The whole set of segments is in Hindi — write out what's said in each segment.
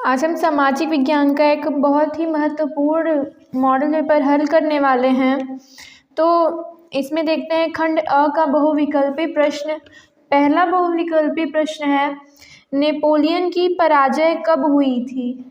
आज हम सामाजिक विज्ञान का एक बहुत ही महत्वपूर्ण मॉडल पेपर हल करने वाले हैं। तो इसमें देखते हैं खंड अ का बहुविकल्पी प्रश्न। पहला बहुविकल्पी प्रश्न है, नेपोलियन की पराजय कब हुई थी?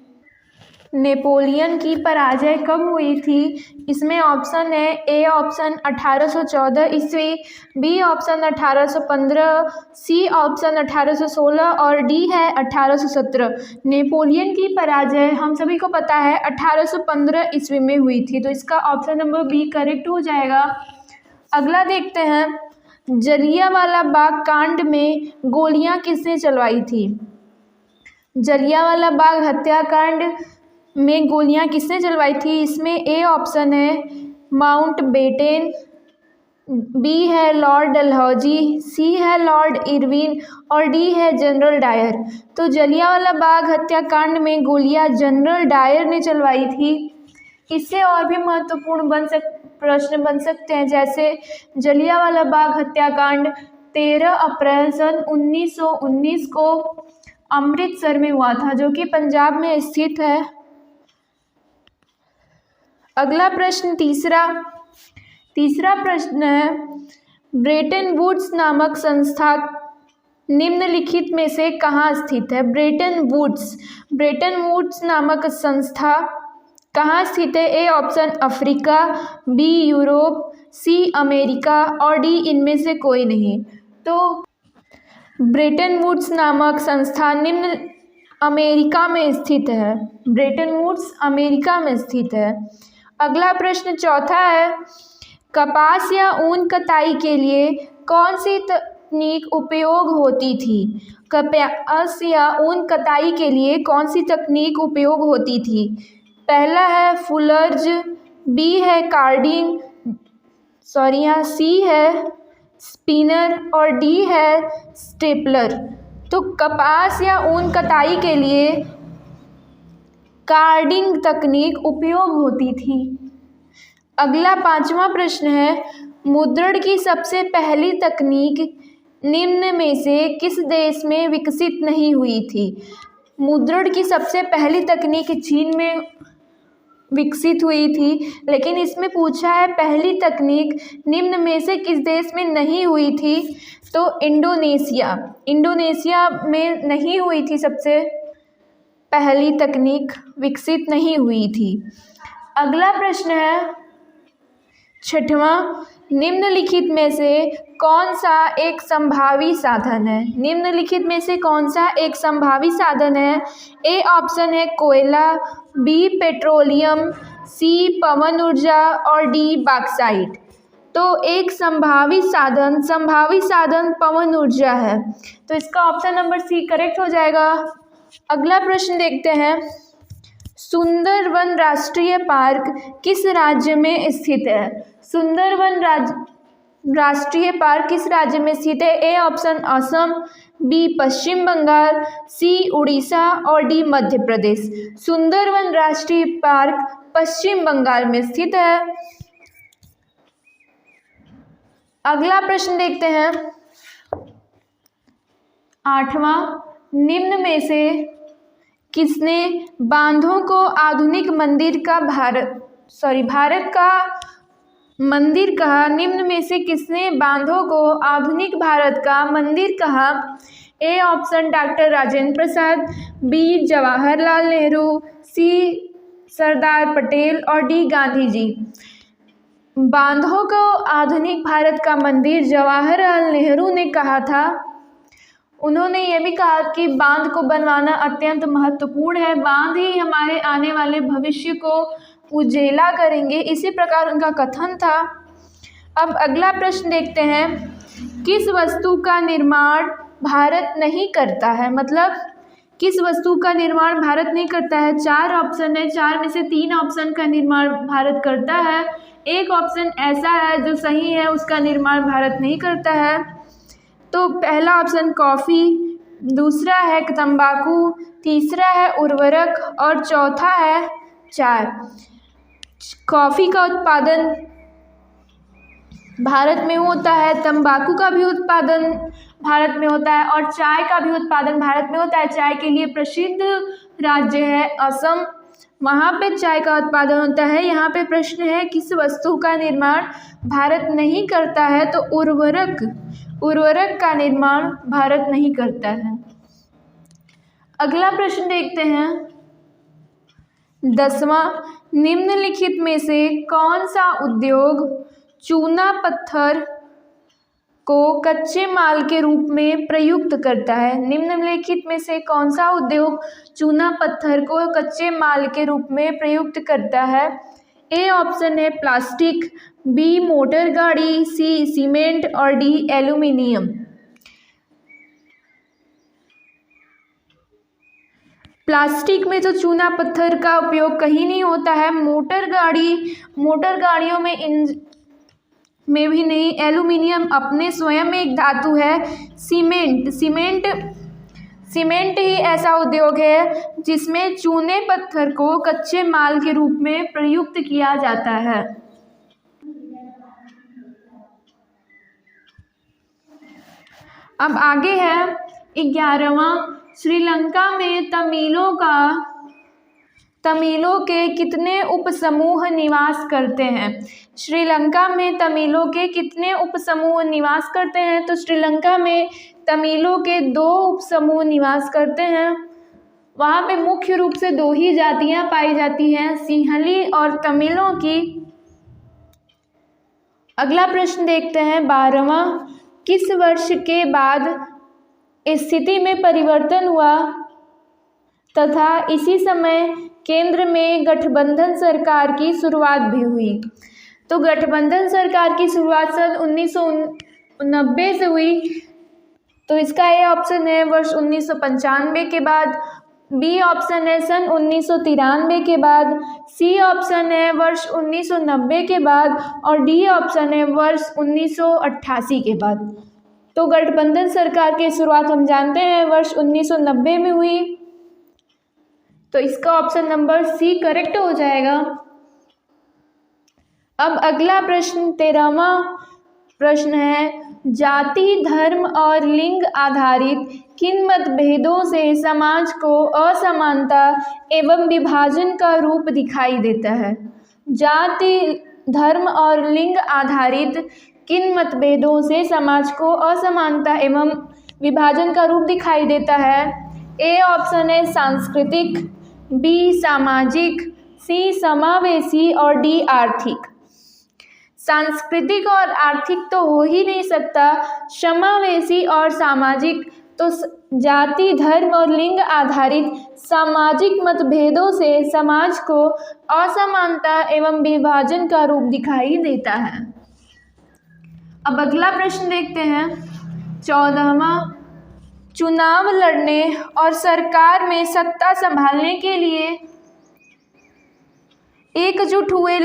नेपोलियन की पराजय कब हुई थी? इसमें ऑप्शन है, ए ऑप्शन 1814 ईस्वी, बी ऑप्शन 1815, सी ऑप्शन 1816 और डी है 1817। नेपोलियन की पराजय हम सभी को पता है 1815 ईस्वी में हुई थी, तो इसका ऑप्शन नंबर बी करेक्ट हो जाएगा। अगला देखते हैं, जलियांवाला बाग कांड में गोलियां किसने चलवाई थी? जलियांवाला बाग हत्याकांड में गोलियां किसने चलवाई थी? इसमें ए ऑप्शन है माउंटबेटन, बी है लॉर्ड डलहौजी, सी है लॉर्ड इरविन और डी है जनरल डायर। तो जलियांवाला बाग हत्याकांड में गोलियां जनरल डायर ने चलवाई थी। इससे और भी महत्वपूर्ण प्रश्न बन सकते हैं, जैसे जलियांवाला बाग हत्याकांड 13 अप्रैल सन 1919 को अमृतसर में हुआ था, जो कि पंजाब में स्थित है। अगला प्रश्न तीसरा प्रश्न है, ब्रेटन वुड्स नामक संस्था निम्नलिखित में से कहाँ स्थित है? ब्रेटन वुड्स नामक संस्था कहाँ स्थित है? A option Africa, B Europe, C America और डी इनमें से कोई नहीं। तो ब्रेटन वुड्स नामक संस्था निम्न अमेरिका में स्थित है। ब्रेटन वुड्स अमेरिका में स्थित है। अगला प्रश्न चौथा है, कपास या ऊन कताई के लिए कौन सी तकनीक उपयोग होती थी? कपास या ऊन कताई के लिए कौन सी तकनीक उपयोग होती थी? पहला है फुलर्ज, बी है कार्डिंग, सी है स्पिनर और डी है स्टेपलर। तो कपास या ऊन कताई के लिए कार्डिंग तकनीक उपयोग होती थी। अगला पांचवा प्रश्न है, मुद्रण की सबसे पहली तकनीक निम्न में से किस देश में विकसित नहीं हुई थी? मुद्रण की सबसे पहली तकनीक चीन में विकसित हुई थी, लेकिन इसमें पूछा है पहली तकनीक निम्न में से किस देश में नहीं हुई थी? तो इंडोनेशिया में नहीं हुई थी, सबसे पहली तकनीक विकसित नहीं हुई थी। अगला प्रश्न है छठवां, निम्नलिखित में से कौन सा एक संभावी साधन है? निम्नलिखित में से कौन सा एक संभावी साधन है? ए ऑप्शन है कोयला, बी पेट्रोलियम, सी पवन ऊर्जा और डी बॉक्साइट। तो एक संभावी साधन पवन ऊर्जा है, तो इसका ऑप्शन नंबर सी करेक्ट हो जाएगा। अगला प्रश्न देखते हैं, सुंदरवन राष्ट्रीय पार्क किस राज्य में स्थित है? सुंदरवन राष्ट्रीय पार्क किस राज्य में स्थित है? ए ऑप्शन असम, बी पश्चिम बंगाल, सी उड़ीसा और डी मध्य प्रदेश। सुंदरवन राष्ट्रीय पार्क पश्चिम बंगाल में स्थित है। अगला प्रश्न देखते हैं, आठवां, निम्न में से किसने बांधों को आधुनिक भारत का मंदिर कहा? निम्न में से किसने बांधों को आधुनिक भारत का मंदिर कहा? A option doctor Rajendra Prasad, B Jawaharlal Nehru, C Sardar Patel और डी गांधी जी। बांधों को आधुनिक भारत का मंदिर जवाहरलाल नेहरू ने कहा था। उन्होंने ये भी कहा कि बांध को बनवाना अत्यंत महत्वपूर्ण है, बांध ही हमारे आने वाले भविष्य को उजेला करेंगे, इसी प्रकार उनका कथन था। अब अगला प्रश्न देखते हैं, किस वस्तु का निर्माण भारत नहीं करता है? मतलब किस वस्तु का निर्माण भारत नहीं करता है? 4 ऑप्शन है, 4 में से 3 ऑप्शन का निर्माण भारत करता है, एक ऑप्शन ऐसा है जो सही है, उसका निर्माण भारत नहीं करता है। तो पहला ऑप्शन कॉफ़ी, दूसरा है तंबाकू, तीसरा है उर्वरक और चौथा है चाय। कॉफ़ी का उत्पादन भारत में होता है। तंबाकू का भी उत्पादन भारत में होता है और चाय का भी उत्पादन भारत में होता है। चाय के लिए प्रसिद्ध राज्य है असम, वहाँ पे चाय का उत्पादन होता है। यहाँ पे प्रश्न है किस वस्तु का निर्माण भारत नहीं करता है, तो उर्वरक का निर्माण भारत नहीं करता है। अगला प्रश्न देखते हैं 10वां, निम्नलिखित में से कौन सा उद्योग चूना पत्थर को कच्चे माल के रूप में प्रयुक्त करता है? निम्नलिखित में से कौन सा उद्योग चूना पत्थर को कच्चे माल के रूप में प्रयुक्त करता है? ए ऑप्शन है प्लास्टिक, बी मोटर गाड़ी, सी सीमेंट और डी एल्यूमिनियम। प्लास्टिक में तो चूना पत्थर का उपयोग कहीं नहीं होता है। मोटर गाड़ियों में भी नहीं। एल्यूमिनियम अपने स्वयं में एक धातु है। सीमेंट ही ऐसा उद्योग है जिसमें चूने पत्थर को कच्चे माल के रूप में प्रयुक्त किया जाता है। अब आगे है 11वां, श्रीलंका में तमिलों के कितने उपसमूह निवास करते हैं? श्रीलंका में तमिलों के कितने उपसमूह निवास करते हैं? तो श्रीलंका में तमिलों के 2 उपसमूह निवास करते हैं। वहाँ पे मुख्य रूप से 2 ही जातियाँ पाई जाती हैं, सिंहली और तमिलों की। अगला प्रश्न देखते हैं 12वां, किस वर्ष के बाद स्थिति में परिवर्तन हुआ तथा इसी समय केंद्र में गठबंधन सरकार की शुरुआत भी हुई? तो गठबंधन सरकार की शुरुआत सन 1990 से हुई। तो इसका ए ऑप्शन है वर्ष 1995 के बाद, बी ऑप्शन है सन 1993 के बाद, सी ऑप्शन है वर्ष 1990 के बाद और डी ऑप्शन है वर्ष 1988 के बाद। तो गठबंधन सरकार की शुरुआत हम जानते हैं वर्ष 1990 में हुई। तो इसका ऑप्शन नंबर सी करेक्ट हो जाएगा। अब अगला प्रश्न 13वां प्रश्न है, जाति, धर्म और लिंग आधारित किन मतभेदों से समाज को असमानता एवं विभाजन का रूप दिखाई देता है? जाति, धर्म और लिंग आधारित किन मतभेदों से समाज को असमानता एवं विभाजन का रूप दिखाई देता है? ए ऑप्शन है सांस्कृतिक, बी सामाजिक, सी समावेशी और डी आर्थिक। सांस्कृतिक और आर्थिक तो हो ही नहीं सकता, समावेशी और सामाजिक। तो जाति, धर्म और लिंग आधारित सामाजिक मतभेदों से समाज को असमानता एवं विभाजन का रूप दिखाई देता है। अब अगला प्रश्न देखते हैं 14वां, चुनाव लड़ने और सरकार में सत्ता संभालने के लिए एकजुट हुए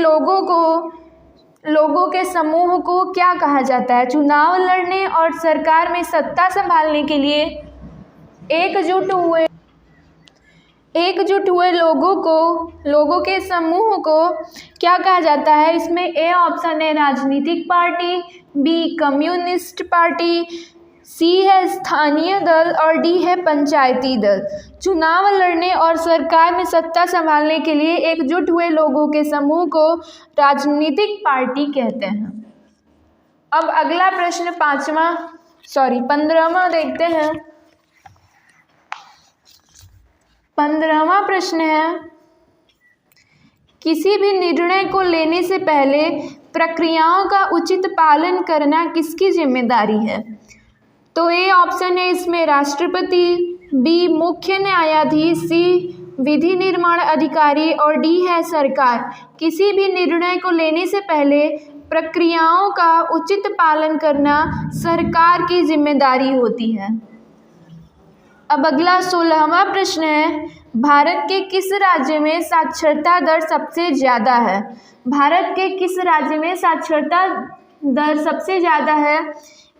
लोगों के समूह को क्या कहा जाता है? चुनाव लड़ने और सरकार में सत्ता संभालने के लिए एकजुट हुए लोगों के समूह को क्या कहा जाता है? इसमें ए ऑप्शन है राजनीतिक पार्टी, बी कम्युनिस्ट पार्टी, सी है स्थानीय दल और डी है पंचायती दल। चुनाव लड़ने और सरकार में सत्ता संभालने के लिए एकजुट हुए लोगों के समूह को राजनीतिक पार्टी कहते हैं। अब अगला प्रश्न 15वां देखते हैं। 15वां प्रश्न है, किसी भी निर्णय को लेने से पहले प्रक्रियाओं का उचित पालन करना किसकी जिम्मेदारी है? तो ए ऑप्शन है इसमें राष्ट्रपति, बी मुख्य न्यायाधीश, सी विधि निर्माण अधिकारी और डी है सरकार। किसी भी निर्णय को लेने से पहले प्रक्रियाओं का उचित पालन करना सरकार की जिम्मेदारी होती है। अब अगला 16वां प्रश्न है, भारत के किस राज्य में साक्षरता दर सबसे ज़्यादा है? भारत के किस राज्य में साक्षरता दर सबसे ज़्यादा है?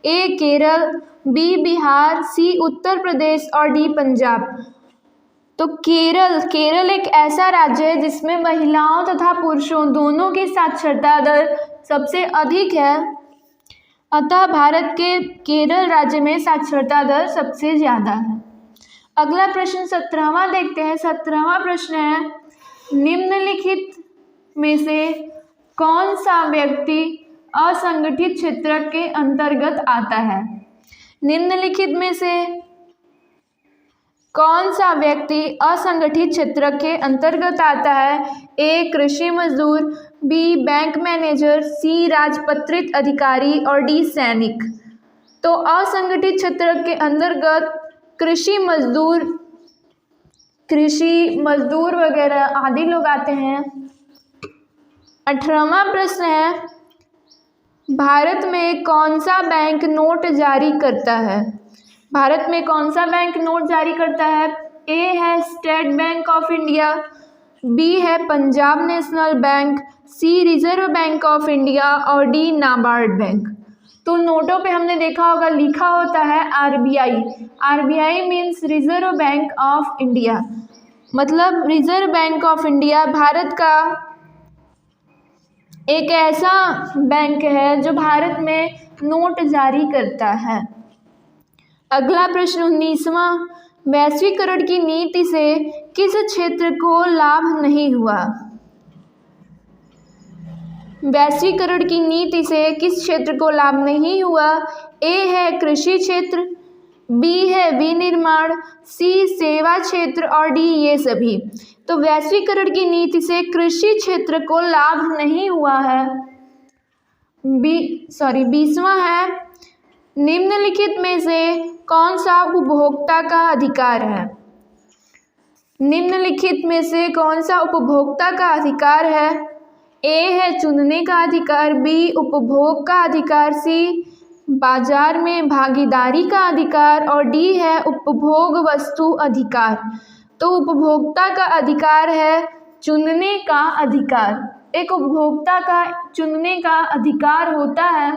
ए केरल, बी बिहार, सी उत्तर प्रदेश और डी पंजाब। तो केरल एक ऐसा राज्य है जिसमें महिलाओं तथा पुरुषों दोनों की साक्षरता दर सबसे अधिक है। अतः भारत के केरल राज्य में साक्षरता दर सबसे ज़्यादा है। अगला प्रश्न 17वां देखते हैं। 17वां प्रश्न है, निम्नलिखित में से कौन सा व्यक्ति असंगठित क्षेत्र के अंतर्गत आता है? निम्नलिखित में से कौन सा व्यक्ति असंगठित क्षेत्र के अंतर्गत आता है? ए कृषि मजदूर, बी बैंक मैनेजर, सी राजपत्रित अधिकारी और डी सैनिक। तो असंगठित क्षेत्र के अंतर्गत कृषि मजदूर वगैरह आदि लोग आते हैं। 18वां प्रश्न है, भारत में कौन सा बैंक नोट जारी करता है? भारत में कौन सा बैंक नोट जारी करता है? ए है State Bank of India, B है Punjab National Bank, C Reserve Bank of India और डी नाबार्ड बैंक। तो नोटों पे हमने देखा होगा लिखा होता है RBI. RBI means Reserve Bank of India, मतलब Reserve Bank of India Bharat का एक ऐसा बैंक है जो भारत में नोट जारी करता है। अगला प्रश्न 19वां, वैश्वीकरण की नीति से किस क्षेत्र को लाभ नहीं हुआ? वैश्वीकरण की नीति से किस क्षेत्र को लाभ नहीं हुआ? ए है कृषि क्षेत्र, बी है विनिर्माण, सी सेवा क्षेत्र और डी ये सभी। तो वैश्वीकरण की नीति से कृषि क्षेत्र को लाभ नहीं हुआ है। 20वां है, निम्नलिखित में से कौन सा उपभोक्ता का अधिकार है? निम्नलिखित में से कौन सा उपभोक्ता का अधिकार है? ए है चुनने का अधिकार, बी उपभोग का अधिकार, सी बाजार में भागीदारी का अधिकार और डी है उपभोग वस्तु अधिकार। तो उपभोक्ता का अधिकार है चुनने का अधिकार। एक उपभोक्ता का चुनने का अधिकार होता है